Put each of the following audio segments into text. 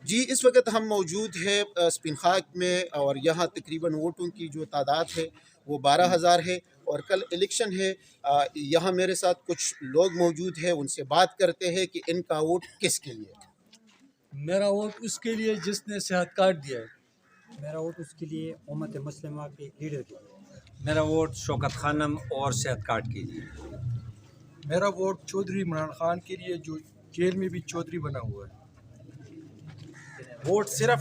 جی اس وقت ہم موجود ہیں اسپن خاک میں، اور یہاں تقریباً ووٹوں کی جو تعداد ہے وہ 12,000 ہے، اور کل الیکشن ہے۔ یہاں میرے ساتھ کچھ لوگ موجود ہیں، ان سے بات کرتے ہیں کہ ان کا ووٹ کس کے لیے۔ میرا ووٹ اس کے لیے جس نے صحت کارڈ دیا ہے۔ میرا ووٹ اس کے لیے امت مسلمہ کے لیڈر کے لیے۔ میرا ووٹ شوکت خانم اور صحت کارڈ کے لیے۔ میرا ووٹ چودھری عمران خان کے لیے، جو جیل میں بھی چودھری بنا ہوا ہے۔ ووٹ صرف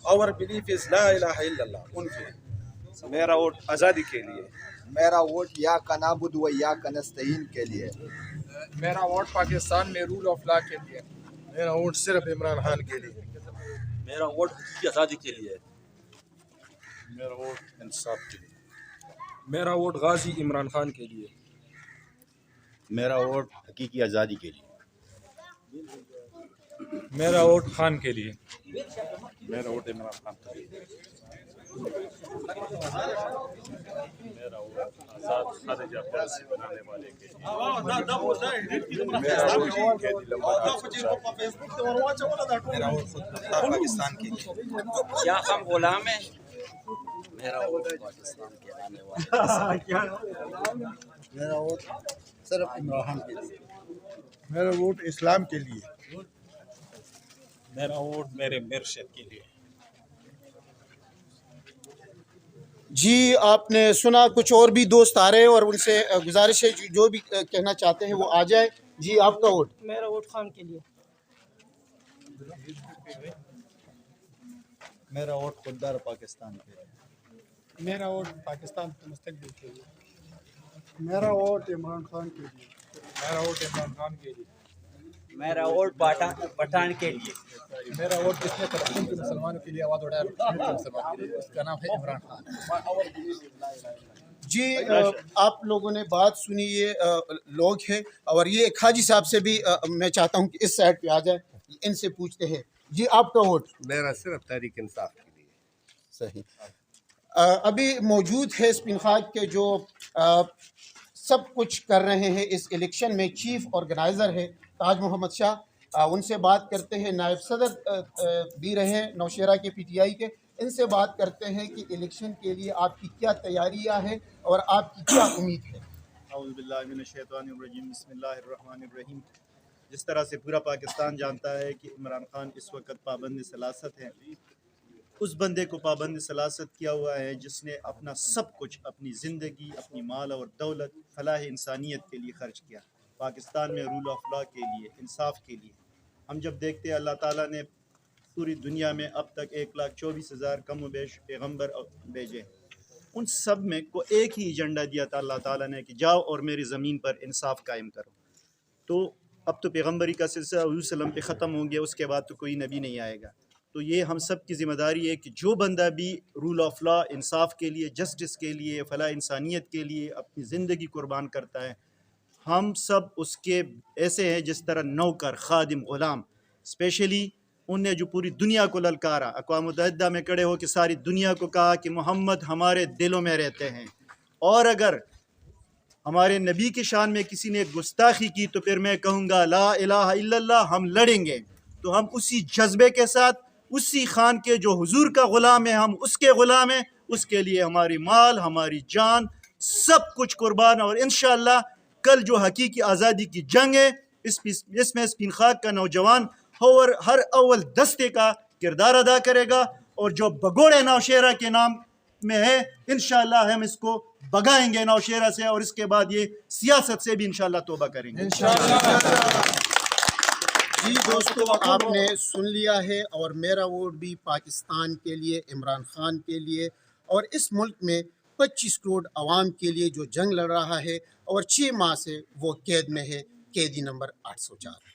اور بلیف از لا الہ الا اللہ ان کے۔ میرا ووٹ آزادی کے لیے۔ میرا ووٹ یا کا نعبد و یا کا نستعین کے لیے۔ میرا ووٹ پاکستان میں رول آف لا کے لیے۔ میرا ووٹ صرف عمران خان کے لیے۔ میرا ووٹ حقیقی آزادی کے لیے۔ میرا ووٹ انصاف کے لیے۔ میرا ووٹ غازی عمران خان کے لیے۔ میرا ووٹ حقیقی آزادی کے لیے۔ میرا ووٹ خان کے لیے۔ میرا ووٹ عمران خان کے لیے۔ میرا ووٹ آزاد خارجہ پالیسی بنانے والے کے لیے۔ میرا ووٹ پاکستان کے لیے۔ کیا ہم غلام ہیں؟ میرا ووٹ پاکستان کے آنے والے۔ میرا ووٹ صرف عمران خان کے لیے۔ میرا ووٹ اسلام کے لیے۔ میرا ووٹ میرے مرشد کے لیے۔ جی آپ نے سنا، کچھ اور بھی دوست آ رہے ہیں اور ان سے گزارش ہے جو بھی کہنا چاہتے ہیں وہ آ جائے۔ جی آپ کا ووٹ؟ میرا ووٹ خان کے لیے۔ میرا ووٹ خوددار پاکستان کے لیے۔ میرا ووٹ پاکستان کے مستقبل کے لیے۔ میرا ووٹ عمران خان کے لیے۔ میرا ووٹ عمران خان کے لیے۔ میرا ووٹ پٹھان کے لیے۔ میرا ووٹ جس نے فلسطین کے مسلمانوں کے لیے آواز اٹھایا، مسلمان کے لیے، اس کا نام ہے عمران خان۔ جی آپ لوگوں نے بات سنی، یہ لوگ ہیں، اور یہ ایک حاجی صاحب سے بھی میں چاہتا ہوں کہ اس سائڈ پہ آ جائیں، ان سے پوچھتے ہیں۔ جی آپ کا ووٹ؟ میرا صرف تحریک انصاف کے لیے۔ صحیح۔ ابھی موجود ہے اسپن خاک کے جو سب کچھ کر رہے ہیں اس الیکشن میں، چیف آرگنائزر ہے تاج محمد شاہ، ان سے بات کرتے ہیں۔ نائب صدر بھی رہے ہیں نوشہرہ کے پی ٹی آئی کے، ان سے بات کرتے ہیں کہ الیکشن کے لیے آپ کی کیا تیاریاں ہیں اور آپ کی کیا امید ہے۔ اعوذ باللہ من الشیطان الرجیم، بسم اللہ الرحمن الرحیم۔ جس طرح سے پورا پاکستان جانتا ہے کہ عمران خان اس وقت پابند سلاست ہے، اس بندے کو پابند سلاست کیا ہوا ہے جس نے اپنا سب کچھ، اپنی زندگی، اپنی مال اور دولت فلاح انسانیت کے لیے خرچ کیا، پاکستان میں رول آف لا کے لیے، انصاف کے لیے۔ ہم جب دیکھتے ہیں اللہ تعالیٰ نے پوری دنیا میں اب تک 1,24,000 کم و بیش پیغمبر بھیجے، ان سب میں کو ایک ہی ایجنڈا دیا تھا اللہ تعالیٰ نے کہ جاؤ اور میری زمین پر انصاف قائم کرو۔ تو اب تو پیغمبری کا سلسلہ حضور صلی اللہ علیہ وسلم پہ ختم ہو گیا، اس کے بعد تو کوئی نبی نہیں آئے گا۔ تو یہ ہم سب کی ذمہ داری ہے کہ جو بندہ بھی رول آف لا، انصاف کے لیے، جسٹس کے لیے، فلاح انسانیت کے لیے اپنی زندگی قربان کرتا ہے، ہم سب اس کے ایسے ہیں جس طرح نوکر، خادم، غلام۔ اسپیشلی ان نے جو پوری دنیا کو للکارا، اقوام متحدہ میں کھڑے ہو کے ساری دنیا کو کہا کہ محمد ہمارے دلوں میں رہتے ہیں، اور اگر ہمارے نبی کی شان میں کسی نے گستاخی کی تو پھر میں کہوں گا لا الہ الا اللہ، ہم لڑیں گے۔ تو ہم اسی جذبے کے ساتھ، اسی خان کے جو حضور کا غلام ہے، ہم اس کے غلام ہیں، اس کے لیے ہماری مال، ہماری جان، سب کچھ قربان۔ اور انشاءاللہ کل جو حقیقی آزادی کی جنگ ہے، اس میں اسپن خاک کا نوجوان ہر اول دستے کا کردار ادا کرے گا، اور جو بگوڑے نوشہرہ کے نام میں ہے انشاءاللہ ہم اس کو بگائیں گے نوشہرہ سے، اور اس کے بعد یہ سیاست سے بھی انشاءاللہ توبہ کریں گے۔ جی دوستو آپ نے سن لیا ہے، اور میرا ووٹ بھی پاکستان کے لیے، عمران خان کے لیے، اور اس ملک میں 25 کروڑ عوام کے لیے جو جنگ لڑ رہا ہے، اور 6 ماہ سے وہ قید میں ہے، قیدی نمبر 804۔